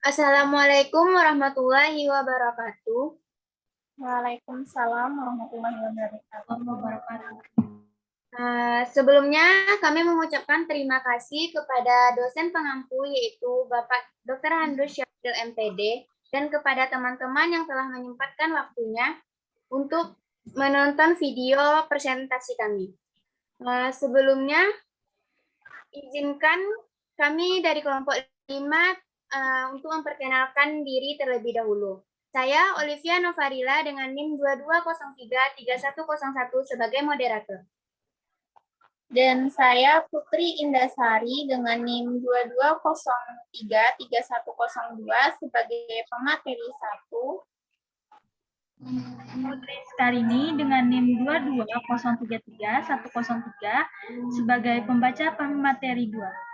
Assalamualaikum warahmatullahi wabarakatuh. Waalaikumsalam warahmatullahi wabarakatuh. Sebelumnya kami mengucapkan terima kasih kepada dosen pengampu yaitu Bapak Dr. Handus Syafil MPD dan kepada teman-teman yang telah menyempatkan waktunya untuk menonton video presentasi kami. Sebelumnya izinkan kami dari kelompok 5 untuk memperkenalkan diri terlebih dahulu. Saya Olivia Novarila dengan NIM 22033101 sebagai moderator. Dan saya Putri Indasari dengan NIM 22033102 sebagai pemateri 1. Putri Skarini dengan NIM 22033103 sebagai pembaca pemateri 2.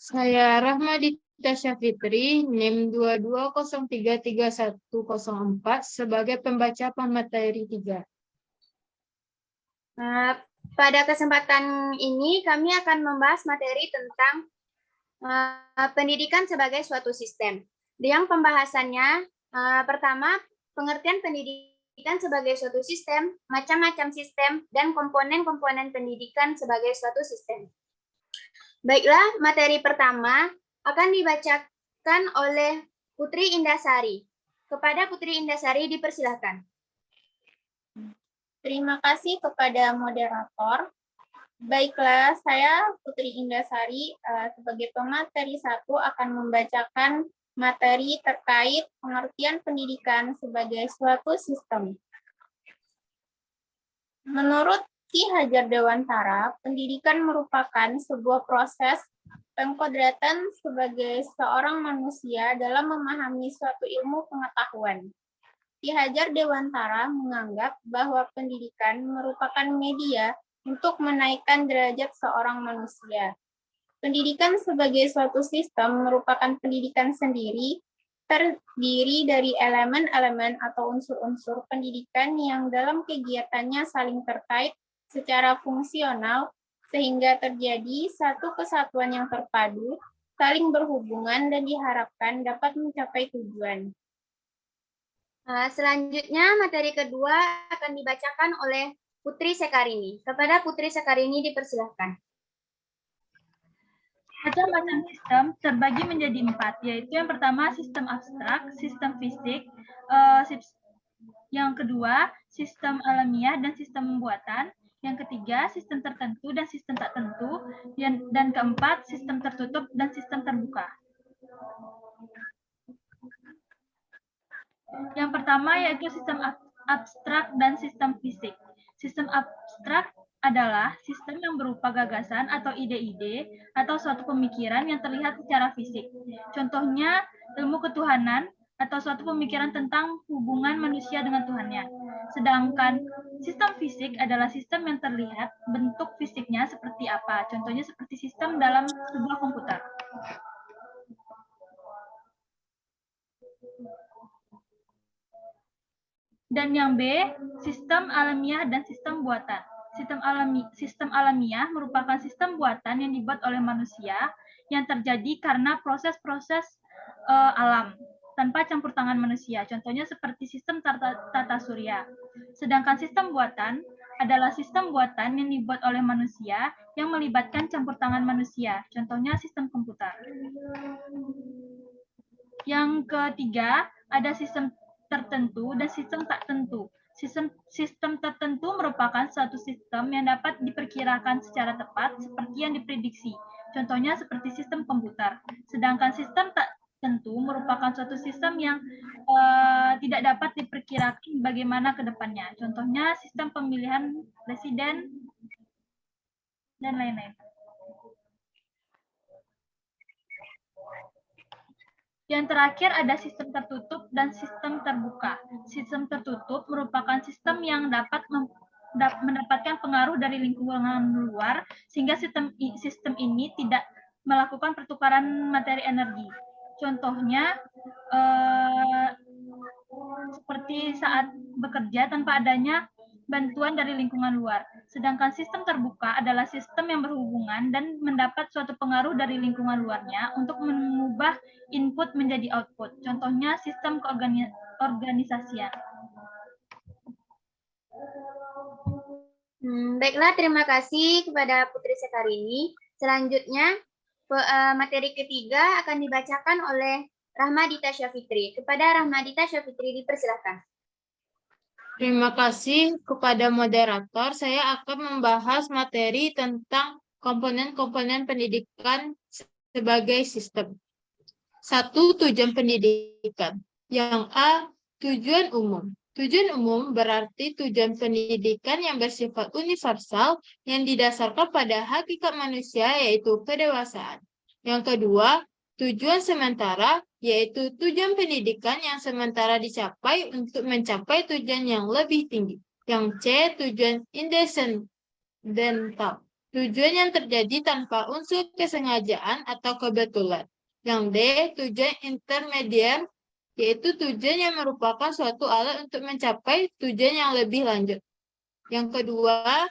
Saya Rahmadita Syafitri, NIM 22033104 sebagai pembaca pemateri 3. Pada kesempatan ini kami akan membahas materi tentang pendidikan sebagai suatu sistem. Yang pembahasannya pertama, pengertian pendidikan sebagai suatu sistem, macam-macam sistem, dan komponen-komponen pendidikan sebagai suatu sistem. Baiklah, materi pertama akan dibacakan oleh Putri Indasari. Kepada Putri Indasari dipersilahkan. Terima kasih kepada moderator. Baiklah, saya Putri Indasari sebagai pemateri 1 akan membacakan materi terkait pengertian pendidikan sebagai suatu sistem. Menurut Ki Hajar Dewantara, pendidikan merupakan sebuah proses pengkodratan sebagai seorang manusia dalam memahami suatu ilmu pengetahuan. Ki Hajar Dewantara menganggap bahwa pendidikan merupakan media untuk menaikkan derajat seorang manusia. Pendidikan sebagai suatu sistem merupakan pendidikan sendiri, terdiri dari elemen-elemen atau unsur-unsur pendidikan yang dalam kegiatannya saling terkait secara fungsional, sehingga terjadi satu kesatuan yang terpadu, saling berhubungan dan diharapkan dapat mencapai tujuan. Selanjutnya, materi kedua akan dibacakan oleh Putri Sekarini. Kepada Putri Sekarini dipersilahkan. Macam-macam sistem terbagi menjadi 4, yaitu yang pertama sistem abstrak, sistem fisik, yang kedua sistem alamiah dan sistem buatan, yang ketiga sistem tertentu dan sistem tak tentu, dan keempat sistem tertutup dan sistem terbuka. Yang pertama yaitu sistem abstrak dan sistem fisik. Sistem abstrak adalah sistem yang berupa gagasan atau ide-ide atau suatu pemikiran yang terlihat secara fisik. Contohnya ilmu ketuhanan atau suatu pemikiran tentang hubungan manusia dengan Tuhannya. Sedangkan sistem fisik adalah sistem yang terlihat bentuk fisiknya seperti apa. Contohnya seperti sistem dalam sebuah komputer. Dan yang B, sistem alamiah dan sistem buatan. Sistem alamiah merupakan sistem buatan yang dibuat oleh manusia yang terjadi karena proses-proses alam tanpa campur tangan manusia. Contohnya seperti sistem tata surya. Sedangkan sistem buatan adalah sistem buatan yang dibuat oleh manusia yang melibatkan campur tangan manusia. Contohnya sistem komputer. Yang ketiga, ada sistem tertentu dan sistem tak tentu. Sistem tertentu merupakan suatu sistem yang dapat diperkirakan secara tepat seperti yang diprediksi. Contohnya seperti sistem komputer. Sedangkan sistem tak tentu merupakan suatu sistem yang tidak dapat diperkirakan bagaimana ke depannya. Contohnya sistem pemilihan presiden dan lain-lain. Yang terakhir ada sistem tertutup dan sistem terbuka. Sistem tertutup merupakan sistem yang dapat mendapatkan pengaruh dari lingkungan luar sehingga sistem ini tidak melakukan pertukaran materi energi. Contohnya seperti saat bekerja tanpa adanya bantuan dari lingkungan luar. Sedangkan sistem terbuka adalah sistem yang berhubungan dan mendapat suatu pengaruh dari lingkungan luarnya untuk mengubah input menjadi output. Contohnya sistem keorganisasian. Baiklah, terima kasih kepada Putri Sekarini. Selanjutnya, materi ketiga akan dibacakan oleh Rahmadita Syafitri. Kepada Rahmadita Syafitri dipersilakan. Terima kasih kepada moderator. Saya akan membahas materi tentang komponen-komponen pendidikan sebagai sistem. 1. Tujuan pendidikan. Yang A. Tujuan umum. Tujuan umum berarti tujuan pendidikan yang bersifat universal yang didasarkan pada hakikat manusia, yaitu kedewasaan. Yang kedua, tujuan sementara, yaitu tujuan pendidikan yang sementara dicapai untuk mencapai tujuan yang lebih tinggi. Yang C, tujuan incidental, tujuan yang terjadi tanpa unsur kesengajaan atau kebetulan. Yang D, tujuan intermedier, yaitu tujuan yang merupakan suatu alat untuk mencapai tujuan yang lebih lanjut. Yang kedua,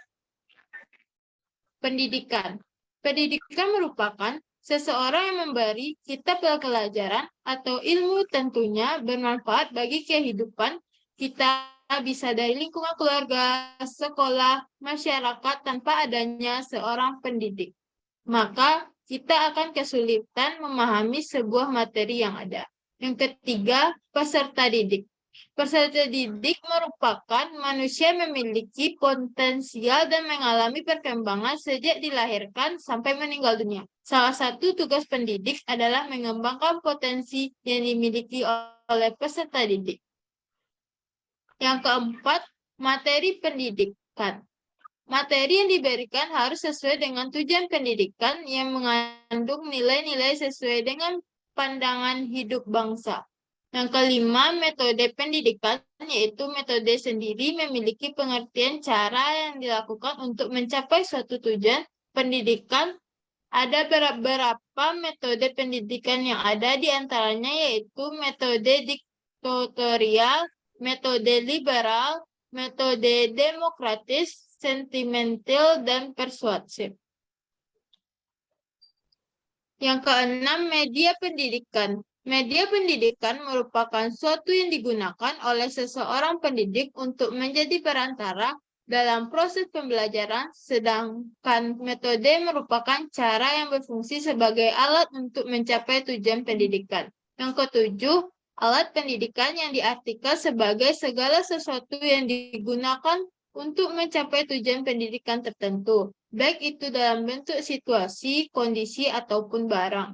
pendidikan. Pendidikan merupakan seseorang yang memberi kita pelajaran atau ilmu tentunya bermanfaat bagi kehidupan kita, bisa dari lingkungan keluarga, sekolah, masyarakat tanpa adanya seorang pendidik. Maka kita akan kesulitan memahami sebuah materi yang ada. Yang ketiga, peserta didik. Peserta didik merupakan manusia yang memiliki potensial dan mengalami perkembangan sejak dilahirkan sampai meninggal dunia. Salah satu tugas pendidik adalah mengembangkan potensi yang dimiliki oleh peserta didik. Yang keempat, materi pendidikan. Materi yang diberikan harus sesuai dengan tujuan pendidikan yang mengandung nilai-nilai sesuai dengan pandangan hidup bangsa. Yang kelima, metode pendidikan, yaitu metode sendiri memiliki pengertian cara yang dilakukan untuk mencapai suatu tujuan pendidikan. Ada beberapa metode pendidikan yang ada, di antaranya yaitu metode diktatorial, metode liberal, metode demokratis, sentimental, dan persuasif. Yang keenam, media pendidikan. Media pendidikan merupakan suatu yang digunakan oleh seseorang pendidik untuk menjadi perantara dalam proses pembelajaran, sedangkan metode merupakan cara yang berfungsi sebagai alat untuk mencapai tujuan pendidikan. Yang ketujuh, alat pendidikan yang diartikan sebagai segala sesuatu yang digunakan untuk mencapai tujuan pendidikan tertentu, baik itu dalam bentuk situasi, kondisi, ataupun barang.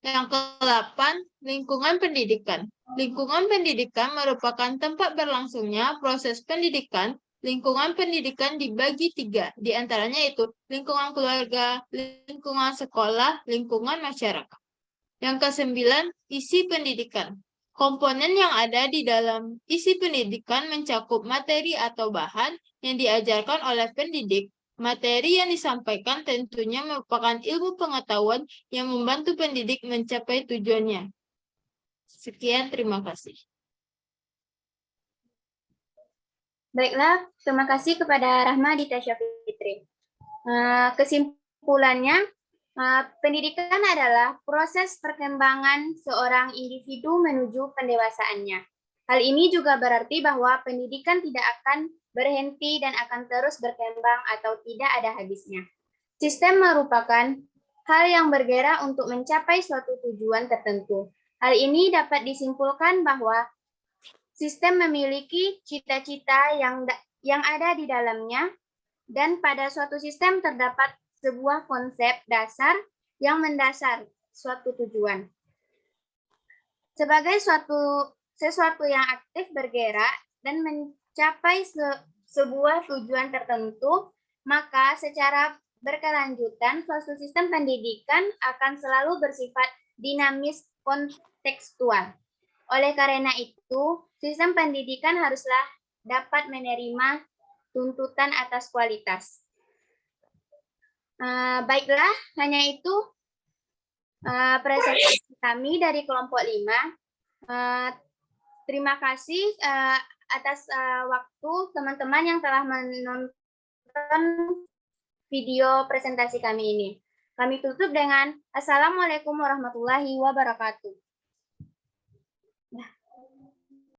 Yang ke-8, lingkungan pendidikan. Lingkungan pendidikan merupakan tempat berlangsungnya proses pendidikan. Lingkungan pendidikan dibagi 3, di antaranya itu lingkungan keluarga, lingkungan sekolah, lingkungan masyarakat. Yang ke-9, isi pendidikan. Komponen yang ada di dalam isi pendidikan mencakup materi atau bahan yang diajarkan oleh pendidik. Materi yang disampaikan tentunya merupakan ilmu pengetahuan yang membantu pendidik mencapai tujuannya. Sekian, terima kasih. Baiklah, terima kasih kepada Rahmadita Syafitri. Kesimpulannya, pendidikan adalah proses perkembangan seorang individu menuju pendewasaannya. Hal ini juga berarti bahwa pendidikan tidak akan berhenti dan akan terus berkembang atau tidak ada habisnya. Sistem merupakan hal yang bergerak untuk mencapai suatu tujuan tertentu. Hal ini dapat disimpulkan bahwa sistem memiliki cita-cita yang ada di dalamnya, dan pada suatu sistem terdapat sebuah konsep dasar yang mendasar suatu tujuan. Sebagai sesuatu yang aktif bergerak dan mencapai sebuah tujuan tertentu, maka secara berkelanjutan suatu sistem pendidikan akan selalu bersifat dinamis kontekstual. Oleh karena itu, sistem pendidikan haruslah dapat menerima tuntutan atas kualitas. Baiklah, hanya itu presentasi kami dari kelompok 5. Terima kasih atas waktu teman-teman yang telah menonton video presentasi kami ini. Kami tutup dengan Assalamualaikum warahmatullahi wabarakatuh.